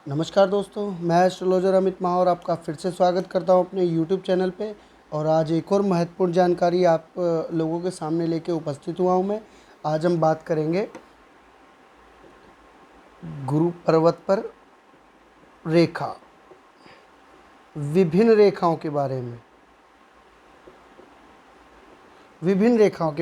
नमस्कार दोस्तों, मैं एस्ट्रोलॉजर अमित माहौर आपका फिर से स्वागत करता हूं अपने यूट्यूब चैनल पे। और आज एक और महत्वपूर्ण जानकारी आप लोगों के सामने लेके उपस्थित हुआ हूं मैं। आज हम बात करेंगे गुरु पर्वत पर रेखा, विभिन्न रेखाओं के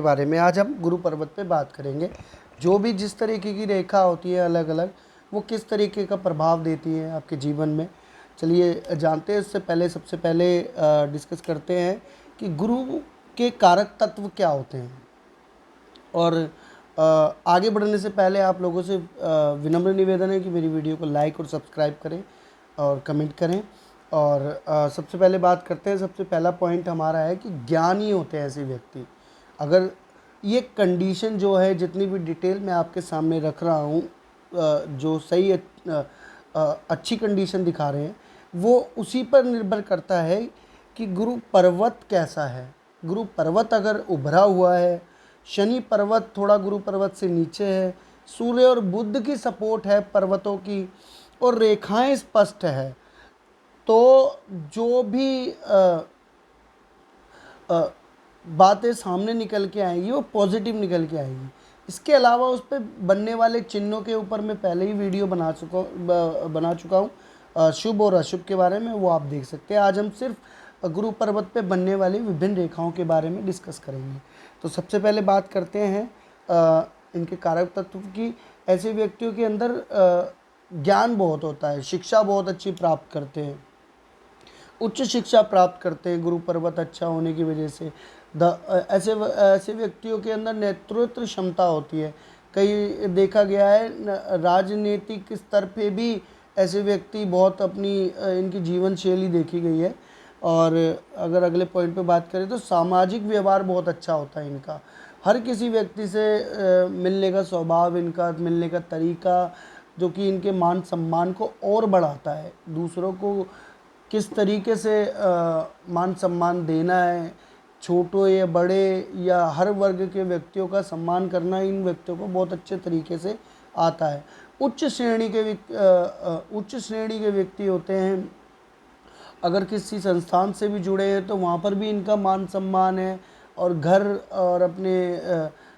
बारे में। आज हम गुरु पर्वत पे बात करेंगे। जो भी जिस तरीके की रेखा होती है अलग अलग, वो किस तरीके का प्रभाव देती है आपके जीवन में। चलिए जानते हैं। इससे पहले सबसे पहले डिस्कस करते हैं कि गुरु के कारक तत्व क्या होते हैं। और आगे बढ़ने से पहले आप लोगों से विनम्र निवेदन है कि मेरी वीडियो को लाइक और सब्सक्राइब करें और कमेंट करें। और सबसे पहले बात करते हैं। सबसे पहला पॉइंट हमारा है कि ज्ञानी होते हैं ऐसे व्यक्ति। अगर ये कंडीशन जो है, जितनी भी डिटेल मैं आपके सामने रख रहा हूँ, जो सही अच्छी कंडीशन दिखा रहे हैं, वो उसी पर निर्भर करता है कि गुरु पर्वत कैसा है। गुरु पर्वत अगर उभरा हुआ है, शनि पर्वत थोड़ा गुरु पर्वत से नीचे है, सूर्य और बुध की सपोर्ट है पर्वतों की, और रेखाएं स्पष्ट है, तो जो भी बातें सामने निकल के आएंगी वो पॉजिटिव निकल के आएंगी। इसके अलावा उस पर बनने वाले चिन्हों के ऊपर मैं पहले ही वीडियो बना चुका हूँ शुभ और अशुभ के बारे में, वो आप देख सकते हैं। आज हम सिर्फ गुरु पर्वत पे बनने वाली विभिन्न रेखाओं के बारे में डिस्कस करेंगे। तो सबसे पहले बात करते हैं इनके कारक तत्व की। ऐसे व्यक्तियों के अंदर ज्ञान बहुत होता है, शिक्षा बहुत अच्छी प्राप्त करते हैं, उच्च शिक्षा प्राप्त करते हैं गुरु पर्वत अच्छा होने की वजह से। ऐसे व्यक्तियों के अंदर नेतृत्व क्षमता होती है। कई देखा गया है राजनीतिक स्तर पे भी ऐसे व्यक्ति बहुत अपनी इनकी जीवन शैली देखी गई है। और अगर अगले पॉइंट पे बात करें तो सामाजिक व्यवहार बहुत अच्छा होता है इनका। हर किसी व्यक्ति से मिलने का स्वभाव, इनका मिलने का तरीका, जो कि इनके मान सम्मान को और बढ़ाता है। दूसरों को किस तरीके से मान सम्मान देना है, छोटों या बड़े या हर वर्ग के व्यक्तियों का सम्मान करना इन व्यक्तियों को बहुत अच्छे तरीके से आता है। उच्च श्रेणी के व्यक्ति होते हैं। अगर किसी संस्थान से भी जुड़े हैं तो वहाँ पर भी इनका मान सम्मान है। और घर और अपने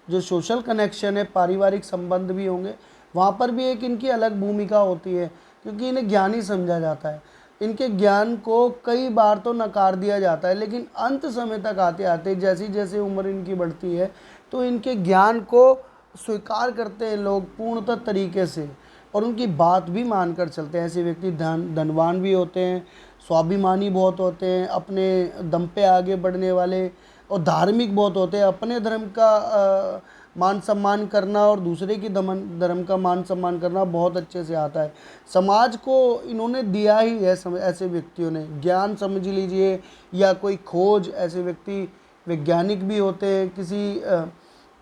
जो सोशल कनेक्शन है, पारिवारिक संबंध भी होंगे, वहाँ पर भी एक इनकी अलग भूमिका होती है, क्योंकि इन्हें ज्ञानी समझा जाता है। इनके ज्ञान को कई बार तो नकार दिया जाता है, लेकिन अंत समय तक आते आते जैसी जैसे उम्र इनकी बढ़ती है तो इनके ज्ञान को स्वीकार करते हैं लोग पूर्णतः तरीके से, और उनकी बात भी मानकर चलते हैं। ऐसे व्यक्ति धनवान भी होते हैं, स्वाभिमानी बहुत होते हैं, अपने दम पे आगे बढ़ने वाले, और धार्मिक बहुत होते हैं। अपने धर्म का मान सम्मान करना और दूसरे की धर्म का मान सम्मान करना बहुत अच्छे से आता है। समाज को इन्होंने दिया ही है। ऐसे व्यक्तियों ने ज्ञान समझ लीजिए या कोई खोज, ऐसे व्यक्ति वैज्ञानिक भी होते हैं। किसी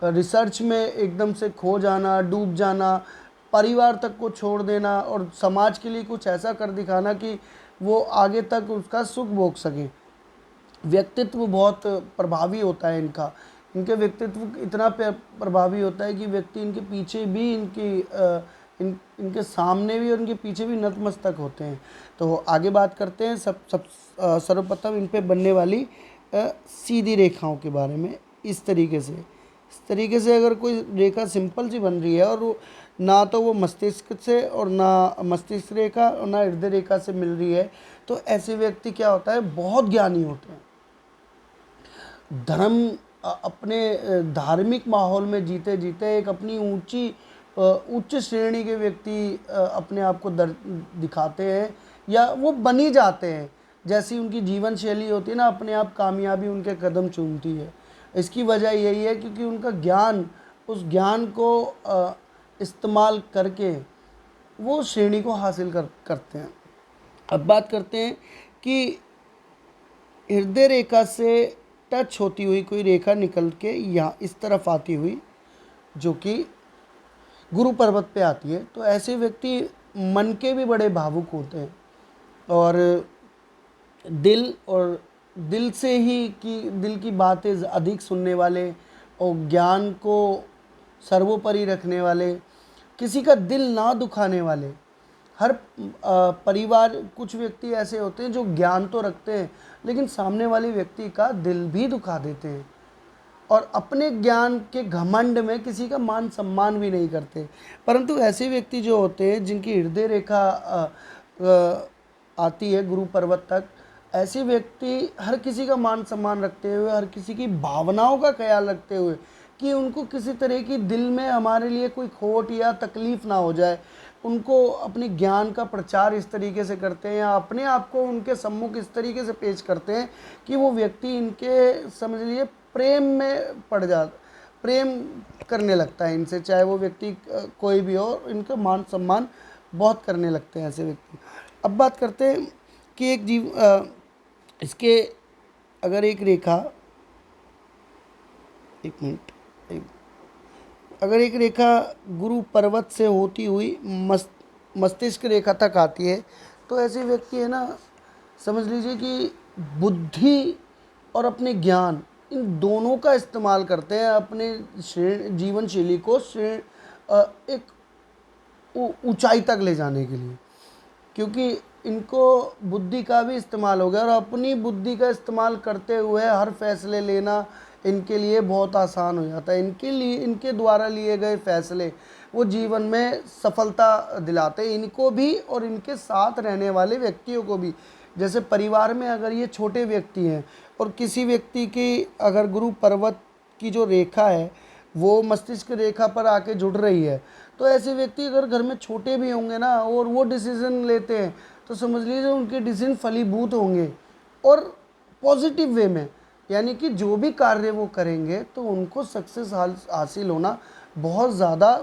रिसर्च में एकदम से खो जाना, डूब जाना, परिवार तक को छोड़ देना और समाज के लिए कुछ ऐसा कर दिखाना कि वो आगे तक उसका सुख भोग सकें। व्यक्तित्व बहुत प्रभावी होता है इनका। इनके व्यक्तित्व इतना प्रभावी होता है कि व्यक्ति इनके पीछे भी इनके सामने भी और इनके पीछे भी नतमस्तक होते हैं। तो आगे बात करते हैं सर्वप्रथम इन पे बनने वाली सीधी रेखाओं के बारे में। इस तरीके से अगर कोई रेखा सिंपल सी बन रही है और ना तो वो मस्तिष्क से और ना मस्तिष्क रेखा और ना हृदय रेखा से मिल रही है, तो ऐसे व्यक्ति क्या होता है, बहुत ज्ञानी होते हैं। अपने धार्मिक माहौल में जीते जीते एक अपनी उच्च श्रेणी के व्यक्ति अपने आप को दिखाते हैं या वो बनी जाते हैं। जैसी उनकी जीवन शैली होती है ना, अपने आप कामयाबी उनके कदम चूमती है। इसकी वजह यही है क्योंकि उनका ज्ञान, उस ज्ञान को इस्तेमाल करके वो श्रेणी को हासिल करते हैं। अब बात करते हैं कि हृदय रेखा से टच होती हुई कोई रेखा निकल के यहाँ इस तरफ आती हुई, जो कि गुरु पर्वत पे आती है, तो ऐसे व्यक्ति मन के भी बड़े भावुक होते हैं और दिल से ही दिल की बातें अधिक सुनने वाले और ज्ञान को सर्वोपरि रखने वाले, किसी का दिल ना दुखाने वाले, हर परिवार, कुछ व्यक्ति ऐसे होते हैं जो ज्ञान तो रखते हैं लेकिन सामने वाले व्यक्ति का दिल भी दुखा देते हैं, और अपने ज्ञान के घमंड में किसी का मान सम्मान भी नहीं करते। परंतु ऐसे व्यक्ति जो होते हैं जिनकी हृदय रेखा आती है गुरु पर्वत तक, ऐसे व्यक्ति हर किसी का मान सम्मान रखते हुए, हर किसी की भावनाओं का ख्याल रखते हुए कि उनको किसी तरह की दिल में हमारे लिए कोई खोट या तकलीफ़ ना हो जाए, उनको अपने ज्ञान का प्रचार इस तरीके से करते हैं या अपने आप को उनके सम्मुख इस तरीके से पेश करते हैं कि वो व्यक्ति इनके समझ लीजिए प्रेम में पड़ जाता, प्रेम करने लगता है इनसे, चाहे वो व्यक्ति कोई भी हो, इनका मान सम्मान बहुत करने लगते हैं ऐसे व्यक्ति। अब बात करते हैं कि एक इसके अगर एक रेखा, एक मिनट, अगर एक रेखा गुरु पर्वत से होती हुई मस्तिष्क रेखा तक आती है तो ऐसे व्यक्ति है ना, समझ लीजिए कि बुद्धि और अपने ज्ञान इन दोनों का इस्तेमाल करते हैं अपने जीवन शैली को एक ऊंचाई तक ले जाने के लिए, क्योंकि इनको बुद्धि का भी इस्तेमाल हो गया और अपनी बुद्धि का इस्तेमाल करते हुए हर फैसले लेना इनके लिए बहुत आसान हो जाता है। इनके लिए, इनके द्वारा लिए गए फैसले वो जीवन में सफलता दिलाते हैं इनको भी और इनके साथ रहने वाले व्यक्तियों को भी। जैसे परिवार में अगर ये छोटे व्यक्ति हैं और किसी व्यक्ति की अगर गुरु पर्वत की जो रेखा है वो मस्तिष्क रेखा पर आके जुड़ रही है, तो ऐसे व्यक्ति अगर घर में छोटे भी होंगे ना और वो डिसीजन लेते हैं तो समझ लीजिए उनके डिसीजन फलीभूत होंगे और पॉजिटिव वे में, यानी कि जो भी कार्य वो करेंगे तो उनको सक्सेस हासिल होना बहुत ज़्यादा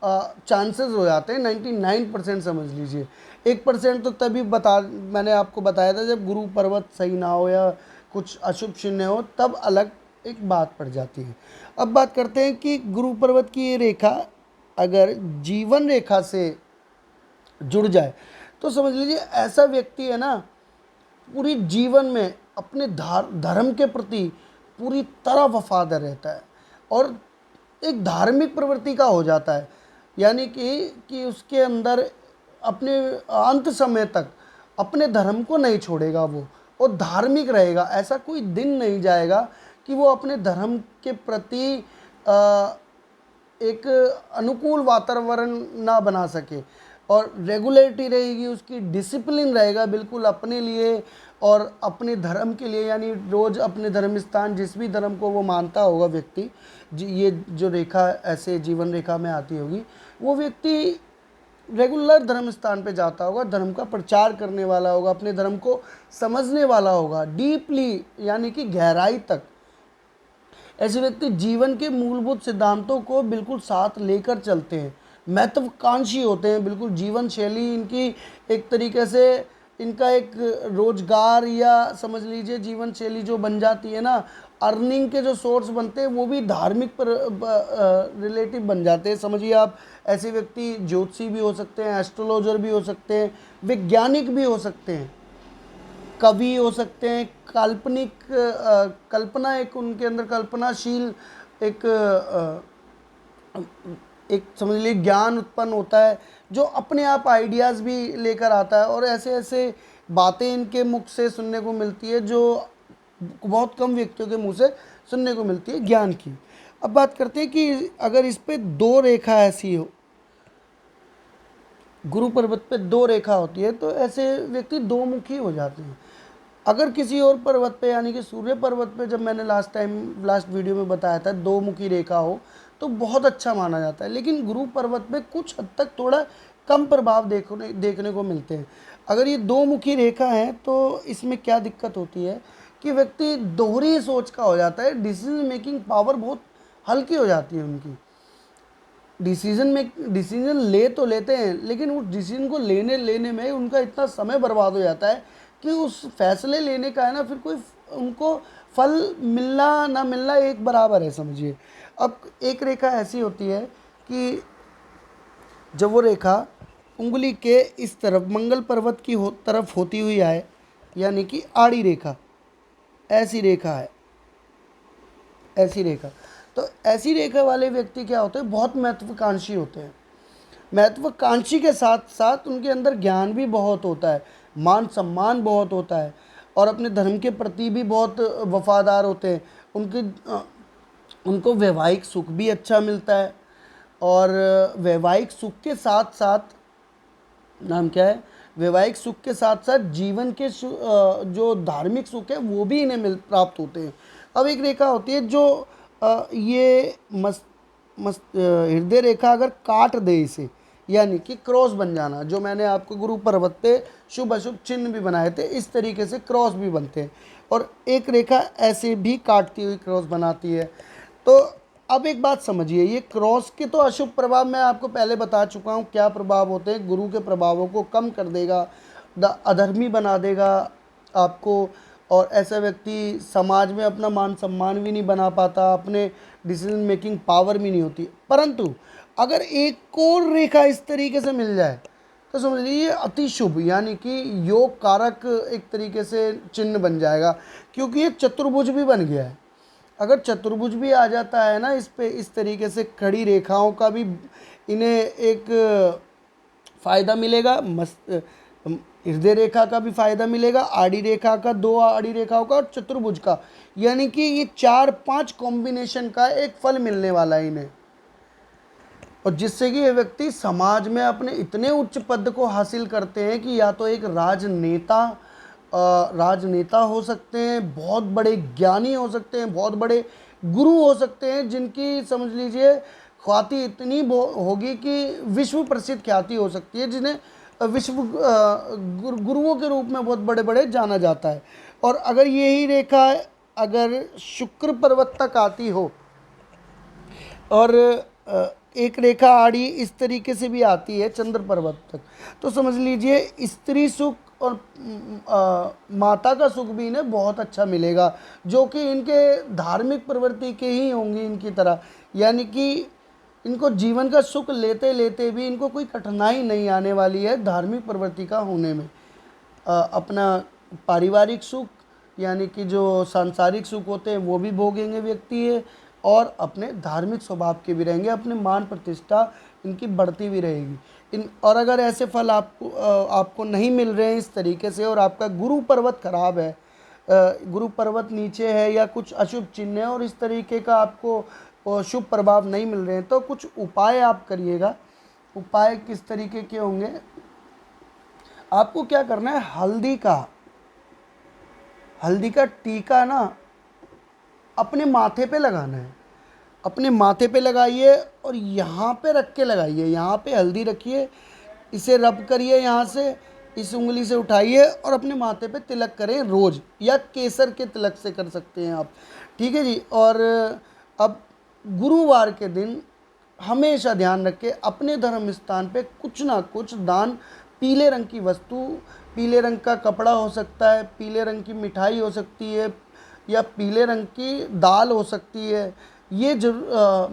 चांसेस हो जाते हैं। 99% समझ लीजिए, 1% तो तभी मैंने आपको बताया था जब गुरु पर्वत सही ना हो या कुछ अशुभ चिन्ह हो, तब अलग एक बात पड़ जाती है। अब बात करते हैं कि गुरु पर्वत की ये रेखा अगर जीवन रेखा से जुड़ जाए तो समझ लीजिए ऐसा व्यक्ति है ना, पूरी जीवन में अपने धर्म के प्रति पूरी तरह वफादार रहता है और एक धार्मिक प्रवृत्ति का हो जाता है, यानी कि उसके अंदर अपने अंत समय तक अपने धर्म को नहीं छोड़ेगा वो और धार्मिक रहेगा। ऐसा कोई दिन नहीं जाएगा कि वो अपने धर्म के प्रति एक अनुकूल वातावरण ना बना सके, और रेगुलरिटी रहेगी उसकी, डिसिप्लिन रहेगा बिल्कुल अपने लिए और अपने धर्म के लिए, यानी रोज़ अपने धर्म स्थान जिस भी धर्म को वो मानता होगा व्यक्ति, ये जो रेखा ऐसे जीवन रेखा में आती होगी, वो व्यक्ति रेगुलर धर्म स्थान पे जाता होगा, धर्म का प्रचार करने वाला होगा, अपने धर्म को समझने वाला होगा डीपली, यानी कि गहराई तक। ऐसे व्यक्ति जीवन के मूलभूत सिद्धांतों को बिल्कुल साथ लेकर चलते हैं, महत्वाकांक्षी होते हैं बिल्कुल। जीवन शैली इनकी एक तरीके से इनका एक रोजगार या समझ लीजिए जीवन शैली जो बन जाती है ना, अर्निंग के जो सोर्स बनते हैं वो भी धार्मिक पर रिलेटिव बन जाते हैं। समझिए आप, ऐसे व्यक्ति ज्योतिषी भी हो सकते हैं, एस्ट्रोलॉजर भी हो सकते हैं, वैज्ञानिक भी हो सकते हैं, कवि हो सकते हैं, काल्पनिक कल्पना, एक उनके अंदर कल्पनाशील एक समझ लीजिए ज्ञान उत्पन्न होता है जो अपने आप आइडियाज़ भी लेकर आता है, और ऐसे ऐसे बातें इनके मुख से सुनने को मिलती है जो बहुत कम व्यक्तियों के मुंह से सुनने को मिलती है ज्ञान की। अब बात करते हैं कि अगर इस पे दो रेखा ऐसी हो, गुरु पर्वत पे दो रेखा होती है तो ऐसे व्यक्ति दो मुखी हो जाते हैं। अगर किसी और पर्वत पे, यानी कि सूर्य पर्वत पे, जब मैंने लास्ट वीडियो में बताया था दो मुखी रेखा हो तो बहुत अच्छा माना जाता है, लेकिन गुरु पर्वत पे कुछ हद तक थोड़ा कम प्रभाव देखने को मिलते हैं। अगर ये दो मुखी रेखा है तो इसमें क्या दिक्कत होती है कि व्यक्ति दोहरी सोच का हो जाता है, डिसीजन मेकिंग पावर बहुत हल्की हो जाती है उनकी। डिसीजन ले तो लेते हैं लेकिन उस डिसीजन को लेने में उनका इतना समय बर्बाद हो जाता है कि उस फैसले लेने का है ना, फिर कोई उनको फल मिलना ना मिलना एक बराबर है समझिए। अब एक रेखा ऐसी होती है कि जब वो रेखा उंगली के इस तरफ मंगल पर्वत की तरफ होती हुई आए, यानी कि आड़ी रेखा, ऐसी रेखा है, ऐसी रेखा, तो ऐसी रेखा वाले व्यक्ति क्या होते हैं, बहुत महत्वाकांक्षी होते हैं। महत्वाकांक्षी के साथ साथ उनके अंदर ज्ञान भी बहुत होता है, मान सम्मान बहुत होता है, और अपने धर्म के प्रति भी बहुत वफादार होते हैं। उनको वैवाहिक सुख भी अच्छा मिलता है, और वैवाहिक सुख के साथ साथ, नाम क्या है, वैवाहिक सुख के साथ साथ जीवन के जो धार्मिक सुख है वो भी इन्हें प्राप्त होते हैं। अब एक रेखा होती है जो ये मस्त मस्त हृदय रेखा अगर काट दे इसे, यानी कि क्रॉस बन जाना, जो मैंने आपको गुरु पर्वत पे शुभ अशुभ चिन्ह भी बनाए थे, इस तरीके से क्रॉस भी बनते हैं, और एक रेखा ऐसे भी काटती हुई क्रॉस बनाती है। तो अब एक बात समझिए, ये क्रॉस के तो अशुभ प्रभाव मैं आपको पहले बता चुका हूँ क्या प्रभाव होते हैं। गुरु के प्रभावों को कम कर देगा, अधर्मी बना देगा आपको, और ऐसा व्यक्ति समाज में अपना मान सम्मान भी नहीं बना पाता, अपने डिसीजन मेकिंग पावर भी नहीं होती। परंतु अगर एक और रेखा इस तरीके से मिल जाए तो समझ लीजिए ये अति शुभ, यानी कि योग कारक एक तरीके से चिन्ह बन जाएगा, क्योंकि ये चतुर्भुज भी बन गया है। अगर चतुर्भुज भी आ जाता है ना इस पे, इस तरीके से खड़ी रेखाओं का भी इन्हें एक फ़ायदा मिलेगा, मस्त हृदय रेखा का भी फायदा मिलेगा, आड़ी रेखा का, दो आड़ी रेखाओं का, और चतुर्भुज का, यानी कि ये 4-5 कॉम्बिनेशन का एक फल मिलने वाला है इन्हें, और जिससे कि ये व्यक्ति समाज में अपने इतने उच्च पद को हासिल करते हैं कि या तो एक राजनेता हो सकते हैं, बहुत बड़े ज्ञानी हो सकते हैं, बहुत बड़े गुरु हो सकते हैं, जिनकी समझ लीजिए ख्याति इतनी होगी कि विश्व प्रसिद्ध ख्याति हो सकती है, जिन्हें गुरुओं के रूप में बहुत बड़े बड़े जाना जाता है। और अगर यही रेखा अगर शुक्र पर्वत तक आती हो, और एक रेखा आड़ी इस तरीके से भी आती है चंद्र पर्वत तक, तो समझ लीजिए स्त्री सुख और माता का सुख भी इन्हें बहुत अच्छा मिलेगा, जो कि इनके धार्मिक प्रवृत्ति के ही होंगी इनकी तरह, यानी कि इनको जीवन का सुख लेते लेते भी इनको कोई कठिनाई नहीं आने वाली है धार्मिक प्रवृत्ति का होने में। अपना पारिवारिक सुख, यानी कि जो सांसारिक सुख होते हैं वो भी भोगेंगे व्यक्ति है, और अपने धार्मिक स्वभाव के भी रहेंगे, अपने मान प्रतिष्ठा इनकी बढ़ती भी रहेगी। और अगर ऐसे फल आपको नहीं मिल रहे हैं इस तरीके से, और आपका गुरु पर्वत खराब है, गुरु पर्वत नीचे है, या कुछ अशुभ चिन्ह है, और इस तरीके का आपको शुभ प्रभाव नहीं मिल रहे हैं, तो कुछ उपाय आप करिएगा। उपाय किस तरीके के होंगे, आपको क्या करना है, हल्दी का टीका ना अपने माथे पे लगाना है, अपने माथे पे लगाइए, और यहाँ पे रख के लगाइए, यहाँ पे हल्दी रखिए, इसे रब करिए, यहाँ से इस उंगली से उठाइए और अपने माथे पे तिलक करें रोज़, या केसर के तिलक से कर सकते हैं आप, ठीक है जी। और अब गुरुवार के दिन हमेशा ध्यान रखें, अपने धर्म स्थान पे कुछ ना कुछ दान, पीले रंग की वस्तु, पीले रंग का कपड़ा हो सकता है, पीले रंग की मिठाई हो सकती है, या पीले रंग की दाल हो सकती है, ये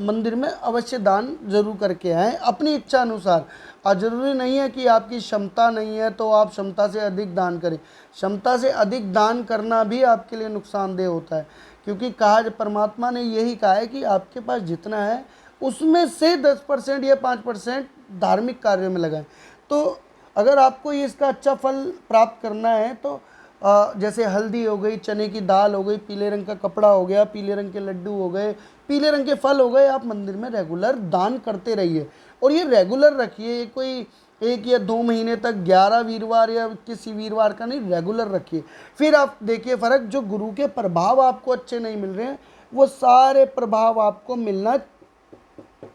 मंदिर में अवश्य दान जरूर करके आएँ अपनी इच्छा अनुसार। और ज़रूरी नहीं है कि आपकी क्षमता नहीं है तो आप क्षमता से अधिक दान करें, क्षमता से अधिक दान करना भी आपके लिए नुकसानदेह होता है, क्योंकि परमात्मा ने यही कहा है कि आपके पास जितना है उसमें से 10% या 5% धार्मिक कार्यों में लगाएं। तो अगर आपको ये इसका अच्छा फल प्राप्त करना है तो जैसे हल्दी हो गई, चने की दाल हो गई, पीले रंग का कपड़ा हो गया, पीले रंग के लड्डू हो गए, पीले रंग के फल हो गए, आप मंदिर में रेगुलर दान करते रहिए, और ये रेगुलर रखिए, ये कोई 1 या 2 महीने तक 11 वीरवार या किसी वीरवार का नहीं, रेगुलर रखिए। फिर आप देखिए फ़र्क, जो गुरु के प्रभाव आपको अच्छे नहीं मिल रहे हैं वो सारे प्रभाव आपको मिलना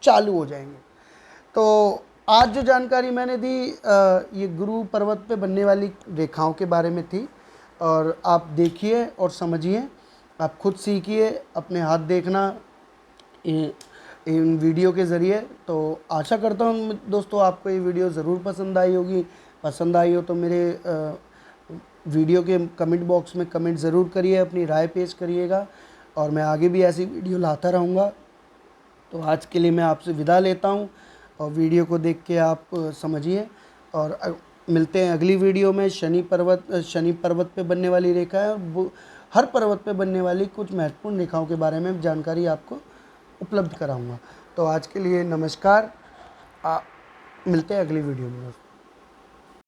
चालू हो जाएंगे। तो आज जो जानकारी मैंने दी ये गुरु पर्वत पे बनने वाली रेखाओं के बारे में थी, और आप देखिए और समझिए, आप खुद सीखिए, अपने हाथ देखना इन वीडियो के ज़रिए। तो आशा करता हूँ दोस्तों आपको ये वीडियो ज़रूर पसंद आई होगी। पसंद आई हो तो मेरे वीडियो के कमेंट बॉक्स में कमेंट ज़रूर करिए, अपनी राय पेश करिएगा, और मैं आगे भी ऐसी वीडियो लाता रहूँगा। तो आज के लिए मैं आपसे विदा लेता हूँ, और वीडियो को देख के आप समझिए, और मिलते हैं अगली वीडियो में। शनि पर्वत पे बनने वाली रेखा है, वो हर पर्वत पे बनने वाली कुछ महत्वपूर्ण रेखाओं के बारे में जानकारी आपको उपलब्ध कराऊंगा। तो आज के लिए नमस्कार। मिलते हैं अगली वीडियो में।